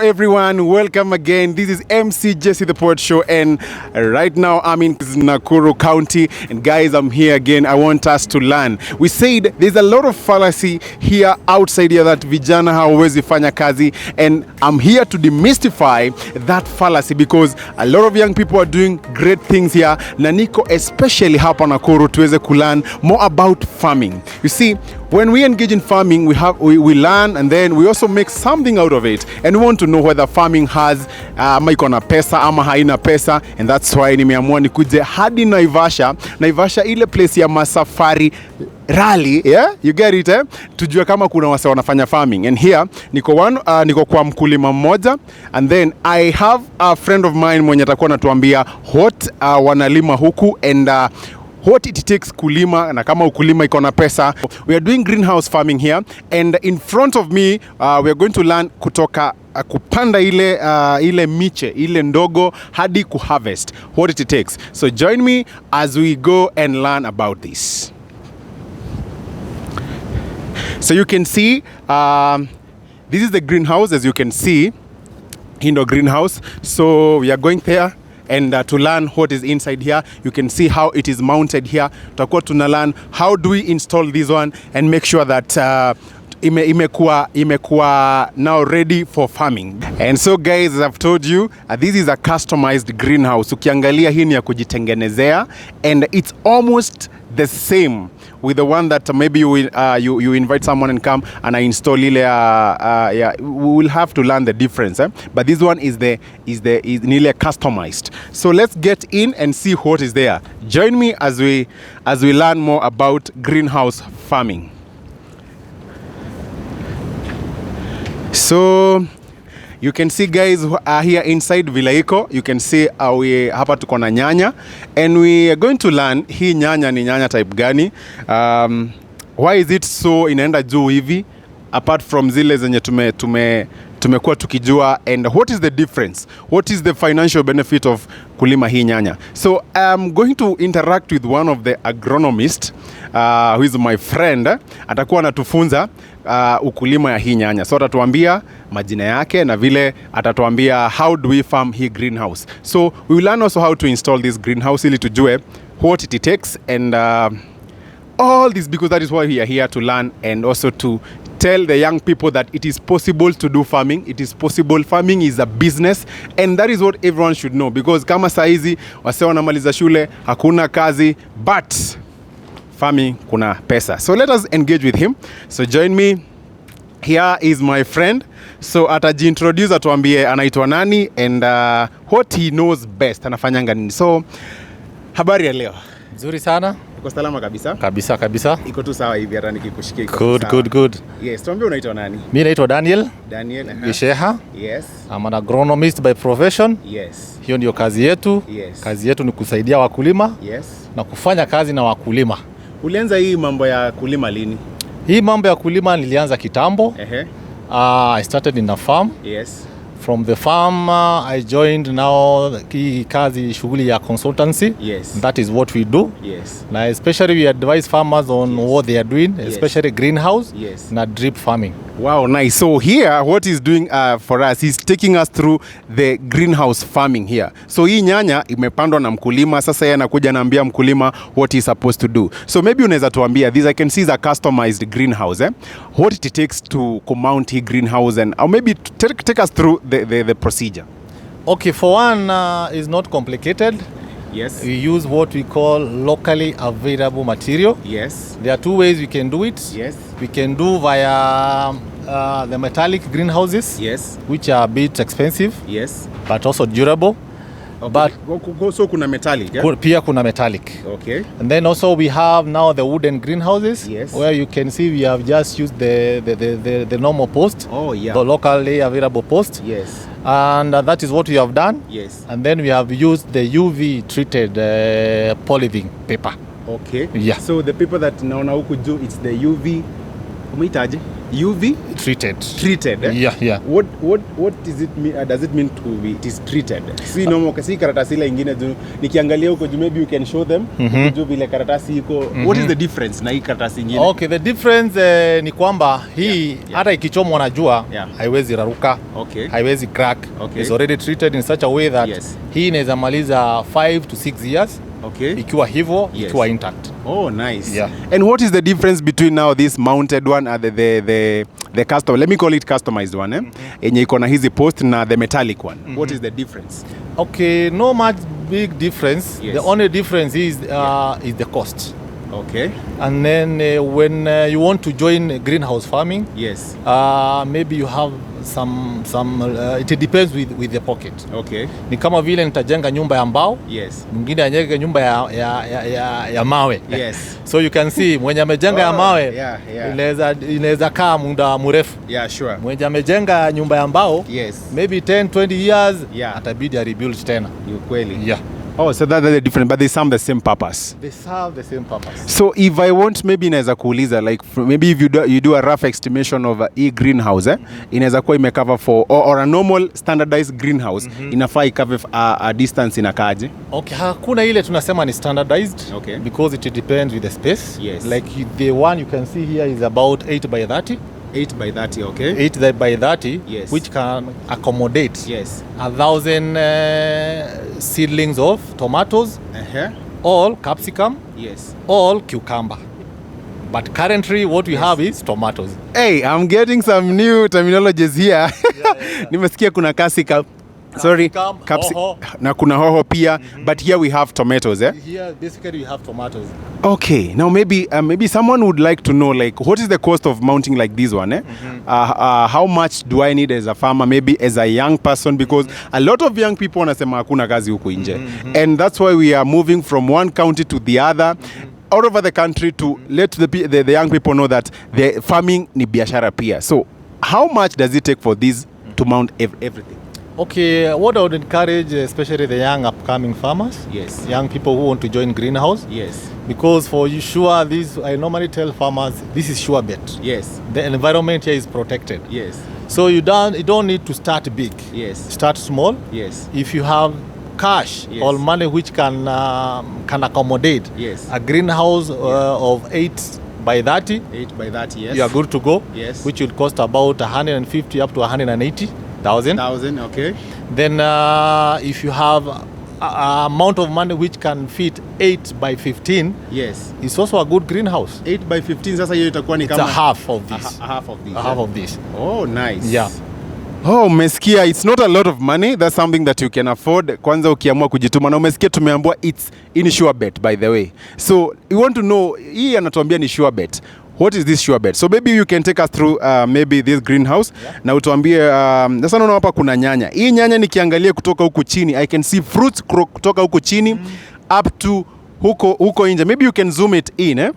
Everyone, welcome again. This is MC Jesse the Poet Show, and right now I'm in Nakuru County, and guys, I'm here again. I want us to learn. We said there's a lot of fallacy here outside here that vijana hawawezi fanya kazi, and I'm here to demystify that fallacy because a lot of young people are doing great things here. Na niko especially hapa Nakuru tuweze kulearn more about farming. You see, when we engage in farming, we learn, and then we also make something out of it, and we want to know whether farming has ama iko na pesa ama haina pesa, and that's why nimeamua nikuje hadi Naivasha ile place ya Masafari Rally, yeah, you get it, eh? Tujue kama kuna wase wanafanya farming, and here niko kwa mkulima mmoja, and then I have a friend of mine mwenye atakuwa anatuambia what wanalima huku and what it takes kulima na kama ukulima iko na pesa. We are doing greenhouse farming here, and in front of me we are going to learn kutoka kupanda ile miche ile ndogo hadi kuharvest, what it takes. So join me as we go and learn about this. So you can see this is the greenhouse. As you can see, indoor greenhouse. So we are going there and to learn what is inside here. You can see how it is mounted here. Tutakuwa tuna learn how do we install this one and make sure that imekuwa now ready for farming. And so guys, as I've told you, this is a customized greenhouse. Ukiangalia hii ni ya kujitengenezea, and it's almost the same with the one that maybe you invite someone and come and I install ile yeah, we will have to learn the difference, eh? But this one is nearly customized. So let's get in and see what is there. Join me as we learn more about greenhouse farming. So you can see guys here inside Vilaiko, you can see we hapa tuko na nyanya, and we are going to learn hii nyanya ni nyanya type gani, why is it so inaenda juu hivi apart from zile zenye tumekuwa tukijua, and what is the difference, what is the financial benefit of kulima hii nyanya. So I'm going to interact with one of the agronomists who is my friend. Atakuwa anatufunza ukulima ya hii nyanya, so atatuambia majina yake na vile atatuambia how do we farm hii greenhouse. So we will learn also how to install this greenhouse ili tujue what it takes and all this, because that is why we are here to learn and also to tell the young people that it is possible to do farming. It is possible. Farming is a business, and that is what everyone should know, because kama saizi wase wanamaliza shule hakuna kazi, but farming kuna pesa. So let us engage with him. So join me. Here is my friend. So atajiintroduce, atuambie anaitwa nani and what he knows best, anafanyanga nini. So habari ya leo? Nzuri sana. Iko salama kabisa? Kabisa. Iko tu sawa hivi, hata nikikushikia iko good. Yes, tuambie unaitwa nani? Mimi naitwa Daniel. Gisheha. Yes. I'm an agronomist by profession. Yes. Hiyo ndio kazi yetu. Yes. Kazi yetu ni kusaidia wakulima. Yes. Na kufanya kazi na wakulima. Ulianza hii mambo ya kulima lini? Hii mambo ya kulima nilianza kitambo. I started in a farm. Yes. From the farm I joined now hii kazi shughuli ya consultancy. Yes. That is what we do. Yes. Na especially we advise farmers on what they are doing, especially greenhouse na drip farming. Wow, nice. So here what he's doing for us, he's taking us through the greenhouse farming here. So hii nyanya imepandwa na mkulima, sasa yeye anakuja anaambia mkulima what he's supposed to do. So maybe unaweza tuambia, this I can see is a customized greenhouse, eh? What it takes to mount hii greenhouse, and or maybe take us through the procedure. Okay, for one, is not complicated. Yes. We use what we call locally available material. Yes. There are two ways we can do it. Yes. We can do via the metallic greenhouses. Yes. Which are a bit expensive. Yes. But also durable. Okay. But so kuna metallic, yeah? Pia kuna metallic. Okay. And then also we have now the wooden greenhouses. Yes. Where you can see we have just used the normal post. Oh yeah. The locally available post. Yes. And that is what we have done. Yes. And then we have used the UV treated polythene paper. Okay. Yeah. So the paper that naona huku juu, it's the UV Umeitaje? UV treated. Yeah. What does it mean? Does it mean to be it is treated? Si normal kasi karatasi ile ingine nikiangalia huko maybe you can show them juu vile karatasi iko. What is the difference na hii karatasi ingine? Okay, the difference ni kwamba hii hata ikichomwa na jua haiwezi raruka. Okay. Haiwezi crack. Okay. It's already treated in such a way that hii inaweza maliza 5 to 6 years. Okay. Ikiwa hivyo, ikiwa intact. Oh, nice. Yeah. And what is the difference between now this mounted one and the custom? Let me call it customized one, yenye iko na hizi post na the metallic one. What is the difference? Okay, no much big difference. The only difference is the cost. Okay. And then when you want to join greenhouse farming, maybe you have some it depends with the pocket. Okay. Ni kama vile nitajenga nyumba ya mbao, mwingine ajenge nyumba ya mawe. So you can see mwenye amejenga ya mawe inaweza kaa muda mrefu. Sure. Mwenye amejenga nyumba ya mbao, maybe 10-20 years atabidi a rebuild tena. Ni kweli. Yeah. Oh, so that's the different, but they serve the same purpose. They serve the same purpose. So if I want, maybe inaweza kuuliza, like maybe if you do a rough estimation of a greenhouse, inaweza kuwa imecover for or a normal standardized greenhouse, inafaa ikave a distance inakaje? Okay, hakuna ile tunasema ni standardized, because it depends with the space. Like the one you can see here is about 8 by 30. 8 by 30, okay. 8 by 30, which can accommodate 1,000 seedlings of tomatoes, all capsicum, all cucumber. But currently what we have is tomatoes. Hey, I'm getting some new terminologies here. Nimesikia kuna capsicum. Sorry, na kuna hoho pia, but here we have tomatoes, Here basically we have tomatoes. Okay, now maybe someone would like to know, like, what is the cost of mounting like this one, how much do I need as a farmer, maybe as a young person, because a lot of young people wanasema hakuna kazi huku nje, and that's why we are moving from one county to the other, all over the country, to let the young people know that the farming ni biashara pia. So how much does it take for this to mount everything? Okay, what I would encourage, especially the young upcoming farmers, young people who want to join greenhouse, because for you sure, I normally tell farmers, this is sure bet. The environment here is protected. So you don't need to start big. Start small. If you have cash or money which can accommodate a greenhouse of 8 by 30, you are good to go. Which would cost about 150 up to 180,000. Okay. Then if you have a amount of money which can fit 8 by 15, it's also a good greenhouse. 8 by 15, sasa hiyo itakuwa ni kama a half of this. A half of this. A half of this. Oh, nice. Yeah. Oh, umesikia, it's not a lot of money. That's something that you can afford. Kwanza ukiamua kujituma, na umesikia tumeambiwa it's in sure bet, by the way. So you want to know, hii anatuambia ni sure bet. What is this sure bet? So maybe you can take us through maybe this greenhouse. Na utuambie, sasa naona hapa kuna nyanya. Hii nyanya nikiangalia kutoka huku chini, I can see fruits kutoka huku chini up to huko nje. Maybe you can zoom it in,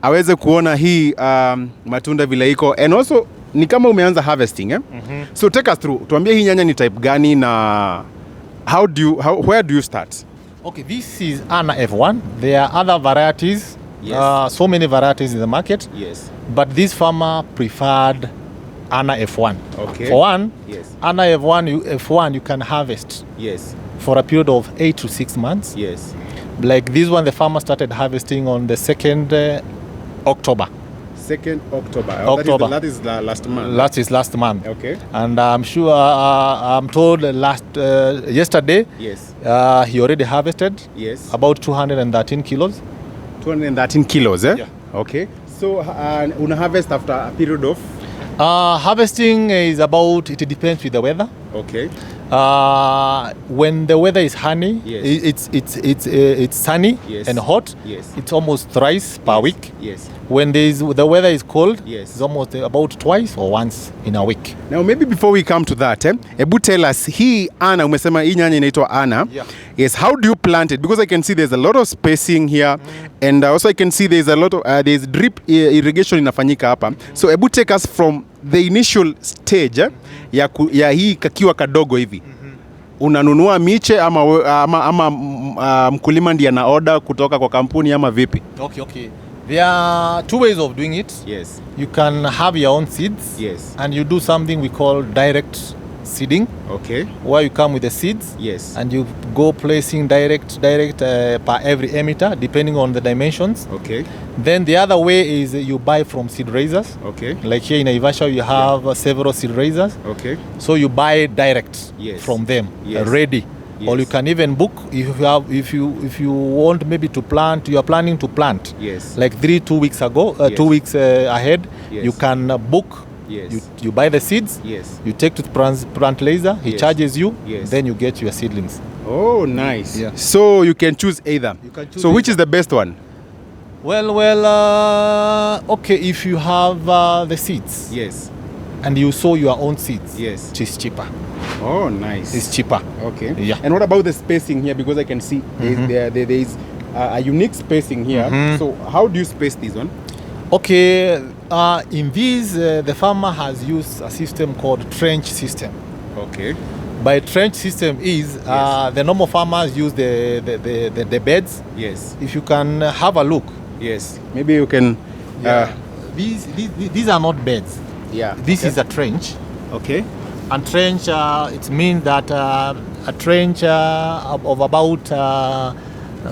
aweze kuona hii matunda vile iko. And also ni kama umeanza harvesting, So take us through. Tuambie hii nyanya ni type gani na where do you start? Okay, this is Anna F1. There are other varieties. So many varieties in the market. But this farmer preferred Anna F1. Okay. For one, Anna F1 you can harvest for a period of 8 to 6 months. Like this one, the farmer started harvesting on the 2nd October. 2nd October. October. That is the last month. That is last month. Okay. And I'm sure, I'm told yesterday, he already harvested about 213 kilos. 213 kilos, Okay. So, una harvest after a period of? Harvesting is about, it depends with the weather. Okay. When the weather is sunny, it's sunny and hot, it's almost thrice per week. When the weather is cold, it's almost about twice or once in a week. Now maybe before we come to that, ebu tell us, hii Anna, umesema hii nyanya inaitwa Anna. How do you plant it? Because I can see there's a lot of spacing here, and also I can see there's a lot of there's drip irrigation inafanyika hapa. So ebu take us from the initial stage ya hii kakiwa kadogo hivi. Unanunua miche ama mkulima ndiye ana order kutoka kwa kampuni ama vipi? Okay. There are two ways of doing it. Yes. You can have your own seeds. Yes. And you do something we call direct seeding. Okay. Where you come with the seeds. Yes. And you go placing direct per every emitter, depending on the dimensions. Okay. Then the other way is you buy from seed raisers. Okay. Like here in Naivasha, you have several seed raisers. Okay. So you buy direct from them, ready. Yes. Or you can even book if you want maybe to plant. You are planning to plant. Yes. Like 2 weeks ago, 2 weeks ahead. Yes. You can book. Yes. You buy the seeds. Yes. You take to plant laser. He charges you. Yes. Then you get your seedlings. Oh, nice. Yeah. So you can choose either. You can choose so which is the best one? Okay. If you have the seeds. Yes. And you sow your own seeds. Yes. It is cheaper. Oh, nice. It's cheaper. Okay. Yeah. And what about the spacing here? Because I can see there is a unique spacing here. So how do you space this one? Okay. In these, the farmer has used a system called trench system. Okay. By trench system is the normal farmers use the beds. Yes. If you can have a look. Yes. Maybe you can. These are not beds. Yeah. This is a trench. Okay. And trench, it means that a trench of about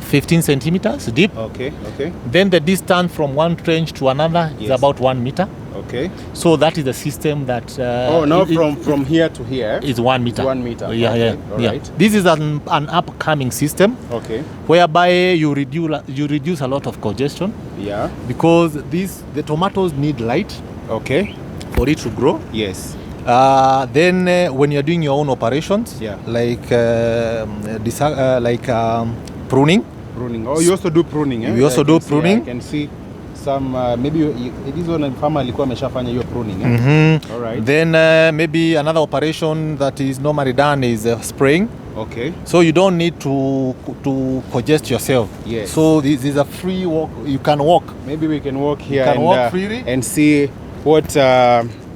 15 centimeters deep. Okay. Okay. Then the distance from one trench to another is about 1 meter. Okay. So that is the system that. From here to here is 1 meter. 1 meter. Yeah, okay. All right. This is an upcoming system. Okay. Whereby you reduce a lot of congestion. Yeah. Because the tomatoes need light. Okay. For it to grow. Yes. Then when you're doing your own operations, like pruning. Pruning. Oh, you also do pruning, eh? We also do pruning. I can see some maybe this one farmer alikuwa ameshafanya hiyo pruning, eh? All right. Then maybe another operation that is normally done is spraying. Okay. So you don't need to congest yourself. Yes. So this is a free walk. You can walk. Maybe we can walk here walk freely and see what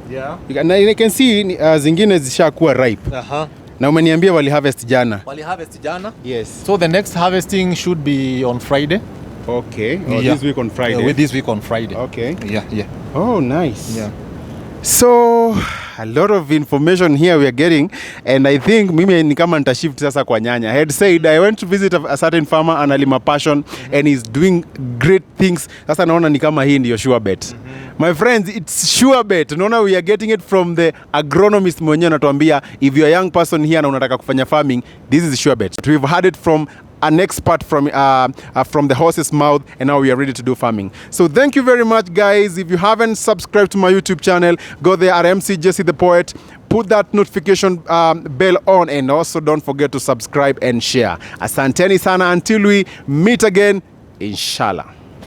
yeah. I can see zingine zishakuwa ripe. Na umeniambia wali harvest jana. Wali harvest jana? Yes. So the next harvesting should be on Friday. Okay. This week on Friday. This week on Friday. Okay. Yeah. Oh, nice. Yeah. So a lot of information here we are getting, and I think mimi ni kama nitashift sasa kwa nyanya. I had said I went to visit a certain farmer analima passion and he's doing great things. Sasa naona ni kama hii ndio sure bet. My friends, it's sure bet. Unaona we are getting it from the agronomist mwenyewe anatuambia if you are a young person here na unataka kufanya farming, this is sure bet. We've had it from an expert from the horse's mouth, and now we are ready to do farming. So thank you very much, guys. If you haven't subscribed to my YouTube channel, go there at MC Jesse the Poet. Put that notification bell on, and also don't forget to subscribe and share. Asanteni sana until we meet again, inshallah.